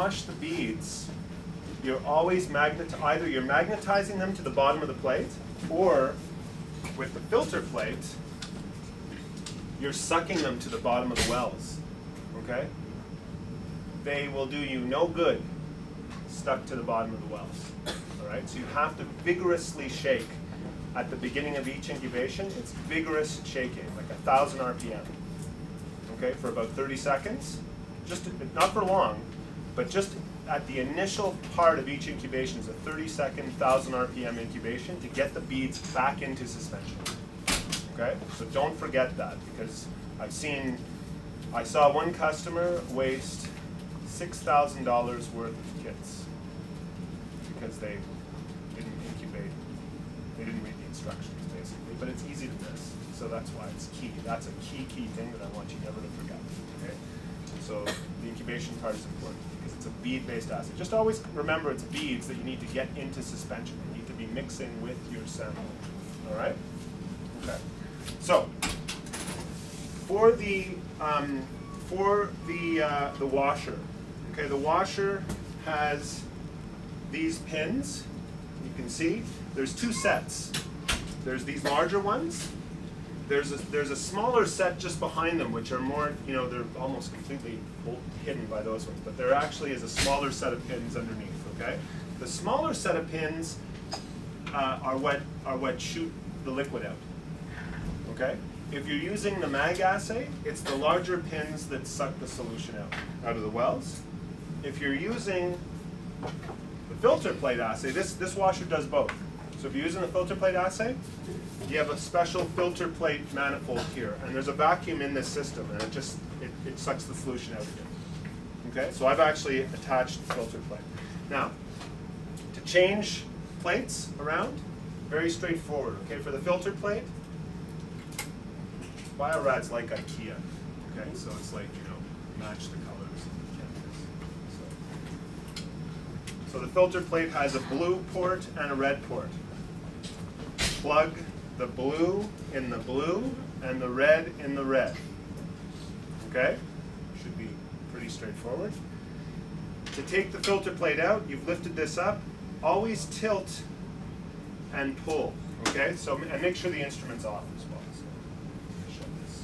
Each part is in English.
wash the beads, you're always either you're magnetizing them to the bottom of the plate, or with the filter plate, you're sucking them to the bottom of the wells, okay? They will do you no good stuck to the bottom of the wells, all right? So you have to vigorously shake. At the beginning of each incubation, it's vigorous shaking, like 1,000 RPM, okay, for about 30 seconds. Just not for long, but just at the initial part of each incubation is a 30-second, 1,000 RPM incubation to get the beads back into suspension. Okay, so don't forget that, because I saw one customer waste $6,000 worth of kits because they didn't incubate. They didn't read the instructions, basically, but it's easy to miss. So that's why it's key. That's a key thing that I want you never to forget. Okay, so the incubation part is important because it's a bead-based assay. Just always remember it's beads that you need to get into suspension. You need to be mixing with your sample. All right. Okay. So for the washer, okay, the washer has these pins. You can see there's two sets. There's these larger ones. There's a smaller set just behind them, which are more, they're almost completely hidden by those ones. But there actually is a smaller set of pins underneath. Okay, the smaller set of pins are what shoot the liquid out. Okay, if you're using the mag assay, it's the larger pins that suck the solution out of the wells. If you're using the filter plate assay, this washer does both. So if you're using the filter plate assay, you have a special filter plate manifold here, and there's a vacuum in this system, and it sucks the solution out again. Okay, so I've actually attached the filter plate. Now, to change plates around, very straightforward. Okay, for the filter plate, Biorad's like IKEA. Okay, so it's like, match the colors. So the filter plate has a blue port and a red port. Plug the blue in the blue and the red in the red. Okay? Should be pretty straightforward. To take the filter plate out, you've lifted this up. Always tilt and pull. Okay? So, and make sure the instrument's off as well. So, show this.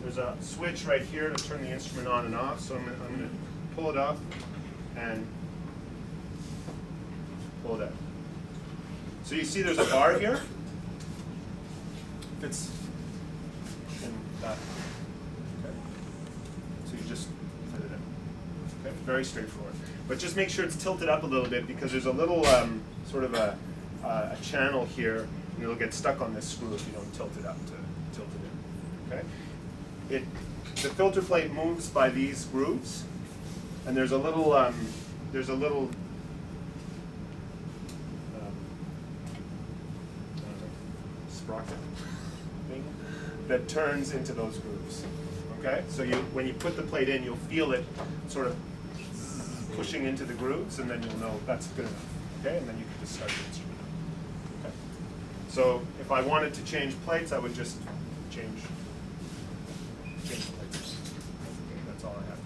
There's a switch right here to turn the instrument on and off. So I'm going to pull it up and pull it out. So you see there's a bar here. It's in that. Okay. So you just put it in. Okay. Very straightforward. But just make sure it's tilted up a little bit because there's a little sort of a channel here, and it'll get stuck on this screw if you don't tilt it up to tilt it in. Okay. The filter plate moves by these grooves, and there's a little sprocket thing that turns into those grooves. Okay, so when you put the plate in, you'll feel it sort of pushing into the grooves, and then you'll know that's good enough. Okay, and then you can just start the instrument. Okay, so if I wanted to change plates, I would just change the plates. That's all I have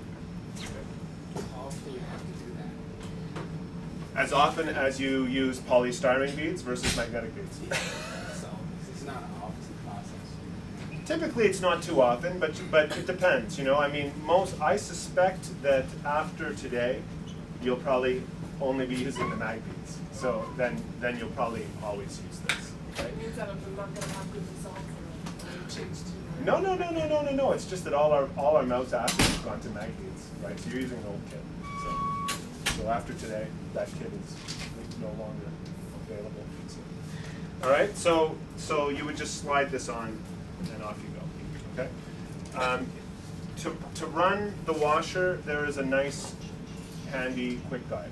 to do. Okay. How often do you have to do that? As often as you use polystyrene beads versus magnetic beads. So it's not an opposite process. Typically, it's not too often, but it depends. I mean, I suspect that after today, you'll probably only be using the mag beads. So then you'll probably always use this. Okay? It means that I'm not going to have good results when I change to. No. It's just that all our mouse acids have gone to mag beads, right? So you're using an old kit. So after today, that kit is no longer available. So, all right. So you would just slide this on, and off you go. Okay. To run the washer, there is a nice, handy quick guide.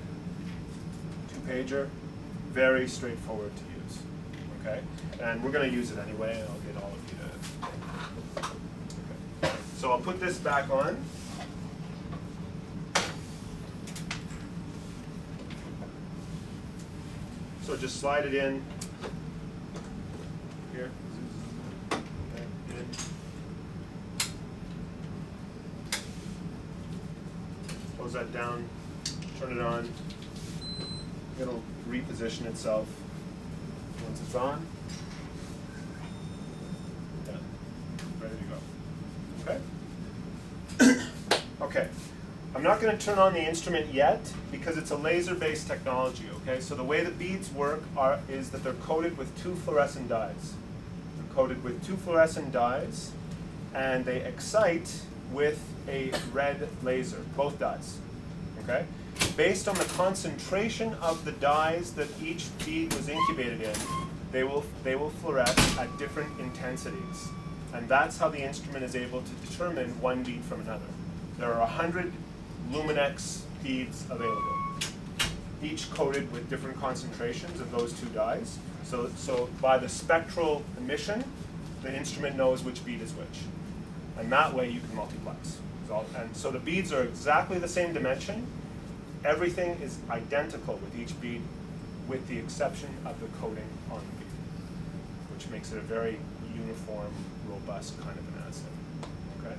2-pager, very straightforward to use. Okay. And we're going to use it anyway, and I'll get all of you to. Okay. So I'll put this back on. So just slide it in here. Okay, in. Close that down, turn it on. It'll reposition itself once it's on. Yeah, ready to go. Okay? Okay. I'm not going to turn on the instrument yet because it's a laser-based technology, okay? So the way the beads work is that they're coated with two fluorescent dyes. They're coated with two fluorescent dyes, and they excite with a red laser, both dyes, okay? Based on the concentration of the dyes that each bead was incubated in, they will fluoresce at different intensities. And that's how the instrument is able to determine one bead from another. There are 100 Luminex beads available, each coated with different concentrations of those two dyes. So by the spectral emission, the instrument knows which bead is which. And that way you can multiplex. And so the beads are exactly the same dimension. Everything is identical with each bead, with the exception of the coating on the bead, which makes it a very uniform, robust kind of an assay. Okay?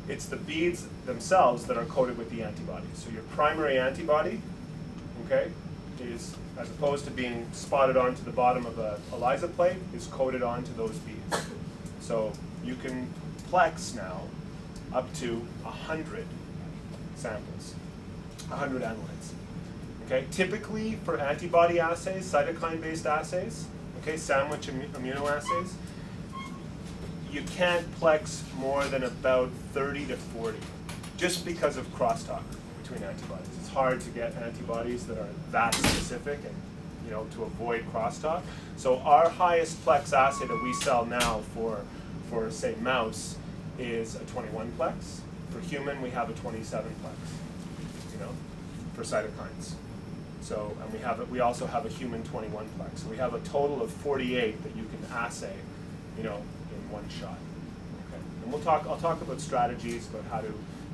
It's the beads themselves that are coated with the antibody. So your primary antibody, okay, is, as opposed to being spotted onto the bottom of a ELISA plate, is coated onto those beads. So you can plex now up to 100 samples, 100 analytes. Okay, typically for antibody assays, cytokine-based assays, okay, sandwich immunoassays, you can't plex more than about 30 to 40, just because of crosstalk between antibodies. It's hard to get antibodies that are that specific and, you know, to avoid crosstalk. So our highest plex assay that we sell now for say mouse is a 21 plex. For human, we have a 27 plex, you know, for cytokines. So, and we also have a human 21 plex. So we have a total of 48 that you can assay, you know, in one shot. Okay, and I'll talk about strategies about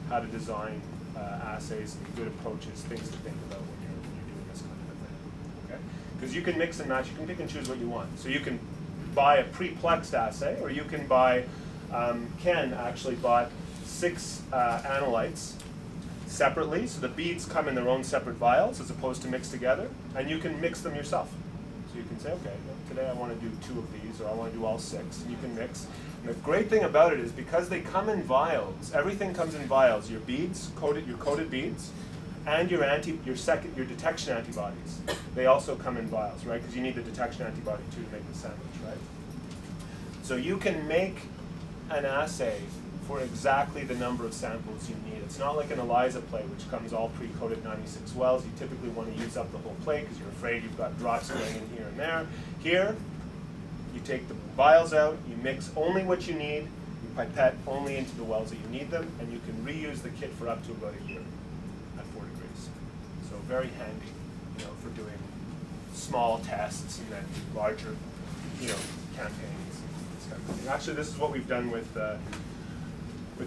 how to design assays and good approaches, things to think about when you're doing this kind of a thing. Okay, because you can mix and match, you can pick and choose what you want. So you can buy a pre-plexed assay, or you can buy. Ken actually bought 6 analytes separately, so the beads come in their own separate vials as opposed to mixed together, and you can mix them yourself. So you can say, okay, well, today I want to do 2 of these, or I want to do all 6, and you can mix. And the great thing about it is because they come in vials, everything comes in vials. Your beads, your coated beads, and your detection antibodies. They also come in vials, right? Because you need the detection antibody too to make the sandwich, right? So you can make an assay for exactly the number of samples you need. It's not like an ELISA plate, which comes all pre-coated 96 wells. You typically want to use up the whole plate because you're afraid you've got drops going in here and there. Here, you take the vials out, you mix only what you need, you pipette only into the wells that you need them, and you can reuse the kit for up to about a year at 4 degrees. So very handy, you know, for doing small tests and then larger, you know, campaigns. Actually, this is what we've done with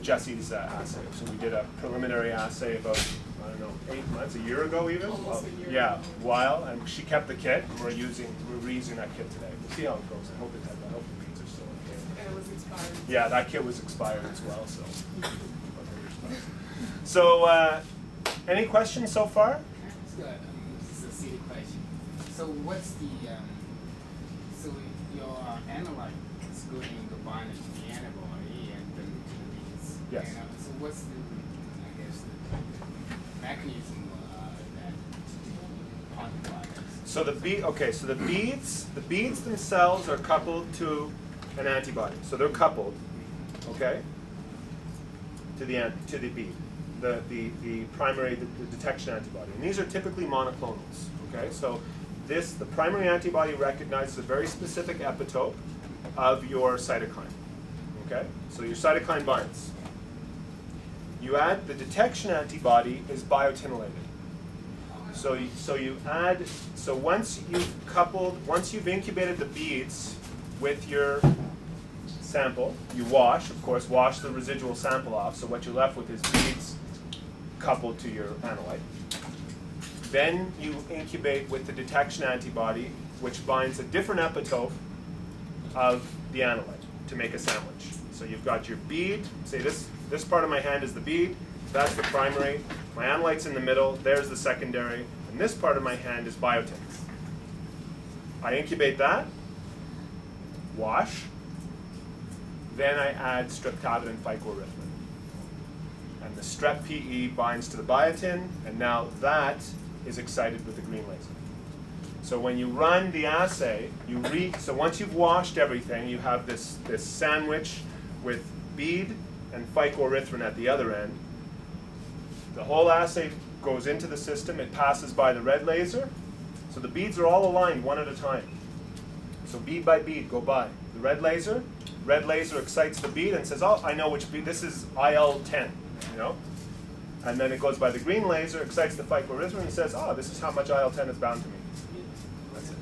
Jesse's assay. So we did a preliminary assay about, I don't know, 8 months, a year ago even? Almost a year Yeah, ago. a while, and she kept the kit, and we're reusing that kit today. We'll see how it goes. I hope the beads are still okay. And it was expired. Yeah, that kit was expired as well, so. So, any questions so far? This is a silly question. So what's the, so your analyte is going to bind to the antibody and then to the beads. Yes. So what's the, I guess, the mechanism that quantifies? So the beads themselves are coupled to an antibody. So they're coupled, okay, to the bead, the primary the detection antibody. And these are typically monoclonals, okay? So the primary antibody recognizes a very specific epitope of your cytokine, okay? So your cytokine binds. You add the detection antibody is biotinylated. So once you've incubated the beads with your sample, you wash the residual sample off, so what you're left with is beads coupled to your analyte. Then you incubate with the detection antibody, which binds a different epitope of the analyte to make a sandwich. So you've got your bead, say this part of my hand is the bead, that's the primary, My analyte's in the middle, there's the secondary, and this part of my hand is biotins. I incubate that, wash, then I add streptavidin phycoerythrin. And the strep PE binds to the biotin, and now that is excited with the green laser. So when you run the assay, so once you've washed everything, you have this sandwich with bead and phycoerythrin at the other end. The whole assay goes into the system, it passes by the red laser. So the beads are all aligned one at a time. So bead by bead go by. The red laser excites the bead and says, oh, I know which bead, this is IL-10, you know? And then it goes by the green laser, excites the phycoerythrin and says, oh, this is how much IL-10 is bound to me. That's it.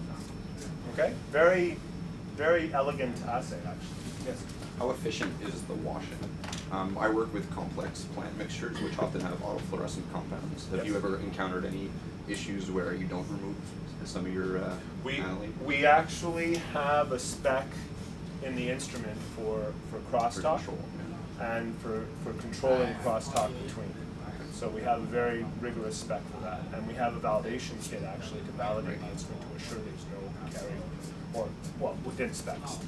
Okay? Very, very elegant assay, actually. Yes? How efficient is the washing? I work with complex plant mixtures, which often have autofluorescent compounds. Have Yes. you ever encountered any issues where you don't remove some of your analyte? We actually have a spec in the instrument for crosstalk control, and for controlling crosstalk between. So we have a very rigorous spec for that, and we have a validation kit actually to validate the instrument to assure there's no carryover, or well, within specs.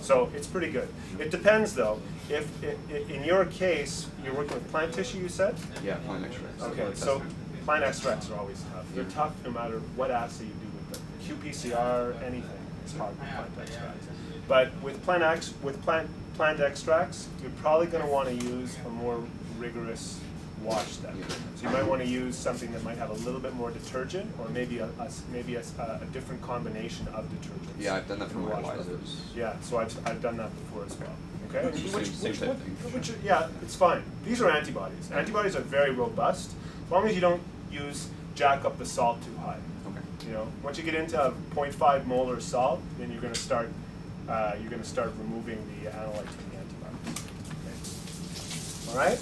So it's pretty good. It depends though. If in your case you're working with plant tissue, you said? Yeah, plant extracts. Okay, so plant extracts are always tough. They're tough no matter what assay you do with them. qPCR, anything is hard with plant extracts. But with plant extracts, you're probably going to want to use a more rigorous wash step. So you might want to use something that might have a little bit more detergent, or maybe a different combination of detergents. Yeah, I've done that for my lasers. Yeah, so I've done that before as well. Okay. Same type of thing. Yeah, it's fine. These are antibodies. Antibodies are very robust, as long as you don't jack up the salt too high. Okay. You know, once you get into 0.5 molar salt, then you're going to start removing the analytes from the antibodies. Okay. All right.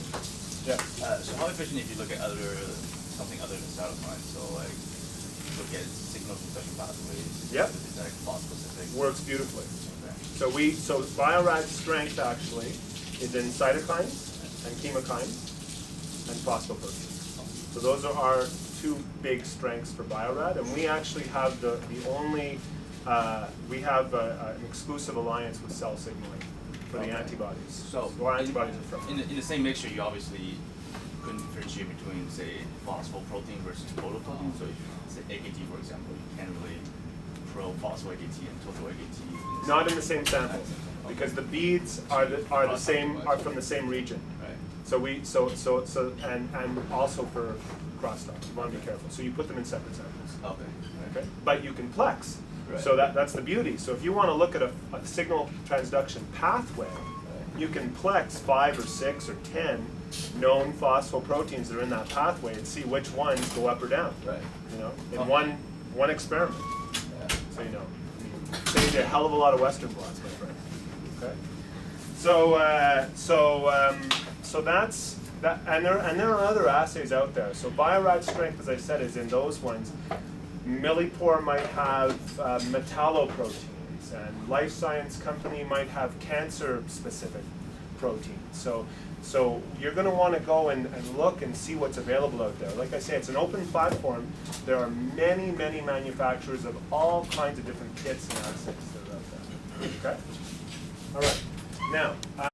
Yeah. So how efficient if you look at something other than cytokines? So like look at signal transduction pathways. Yep. Is that specific? Works beautifully. Okay. So Bio-Rad's strength actually is in cytokines and chemokines and phosphoproteins. So those are our two big strengths for Bio-Rad, and we actually have the only we have an exclusive alliance with cell signaling for the antibodies. So our antibodies are from. In the same mixture, you obviously couldn't differentiate between, say, phosphoprotein versus protoprotein. So if you say AKT, for example, you can't really pro-phospho-AKT and total-AKT. Not in the same sample, because the beads are from the same region. Right. So and also for crosstalk, you want to be careful. So you put them in separate samples. Okay. Okay, but you can plex. Right. So that's the beauty. So if you want to look at a signal transduction pathway, you can plex 5 or 6 or 10 known phosphoproteins that are in that pathway and see which ones go up or down. Right. You know, in one experiment. Yeah. So you know, saves you a hell of a lot of Western blots, my friend. Okay. So that's that, and there are other assays out there. So Bio-Rad strength, as I said, is in those ones. Millipore might have metalloproteins, and Life Science Company might have cancer-specific proteins. So you're going to want to go and look and see what's available out there. Like I say, it's an open platform. There are many, many manufacturers of all kinds of different kits and assays that are out there. Okay? All right. Now.